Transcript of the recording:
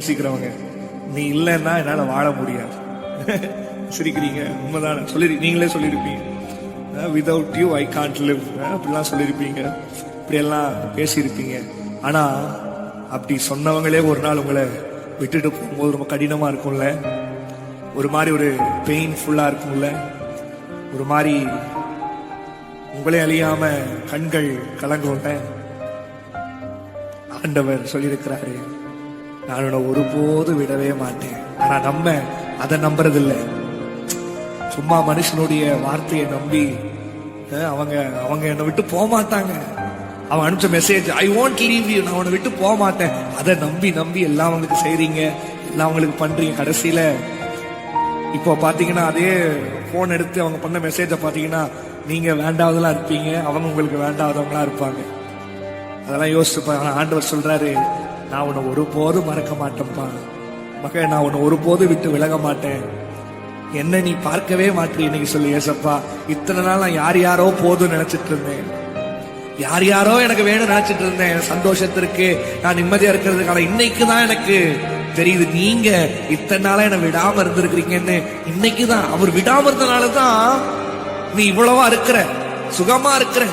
யோசிக்கிறவங்க, நீ இல்லைன்னா என்னால வாழ முடியாது. சிரிக்கிறீங்க, உண்மைதான நீங்களே சொல்லியிருப்பீங்க. Without you I can't live அப்படிலாம் சொல்லியிருப்பீங்க, இப்படியெல்லாம் பேசியிருப்பீங்க. ஆனா அப்படி சொன்னவங்களே ஒரு நாள் உங்களை விட்டுட்டு போகும்போது ரொம்ப கடினமா இருக்கும்ல, ஒரு மாதிரி ஒரு பெயின்ஃபுல்லா இருக்கும்ல, ஒரு மாதிரி உங்களே அழியாம கண்கள் கலங்கும்ல. ஆண்டவர் சொல்லியிருக்கிறாரு, நான் உன்னை ஒருபோது விடவே மாட்டேன். ஆனா நம்ம அதை நம்புறதில்லை. சும்மா மனுஷனுடைய வார்த்தையை நம்பி அவங்க அவங்க என்னை விட்டு போக மாட்டாங்க. அவன் அனுப்பிச்ச message, I want leave you, நான் உன்னை விட்டு போக மாட்டேன், அதை நம்பி நம்பி எல்லாம் அவங்களுக்கு செய்றீங்க, எல்லாம் அவங்களுக்கு பண்றீங்க. கடைசியில இப்போ பாத்தீங்கன்னா அதே போன் எடுத்து அவங்க பண்ண மெசேஜை பாத்தீங்கன்னா நீங்க வேண்டாவதெல்லாம் இருப்பீங்க, அவங்க உங்களுக்கு வேண்டாதவங்களா இருப்பாங்க. அதெல்லாம் யோசிச்சுப்பா. ஆனா ஆண்டவர் சொல்றாரு, நான் உன்னை ஒருபோதும் மறக்க மாட்டேன்ப்பா மகன், நான் உன்னை ஒருபோதும் விட்டு விலக மாட்டேன். என்ன நீ பார்க்கவே மாட்டேன் இன்னைக்கு சொல்லி, ஏசப்பா இத்தனை நாள் நான் யார் யாரோ போதும் நினைச்சிட்டு இருந்தேன், யார் யாரோ எனக்கு வேணும் நினைச்சிட்டு இருந்தேன் சந்தோஷத்திற்கு, நான் நிம்மதியா இருக்கிறதுக்கான. இன்னைக்குதான் எனக்கு தெரியுது, நீங்க இத்தனை நாளா என்னை விடாம இருந்திருக்கிறீங்கன்னு. இன்னைக்குதான் அவர் விடாம இருந்தனாலதான் நீ இவ்வளவா இருக்கிற, சுகமா இருக்கிற.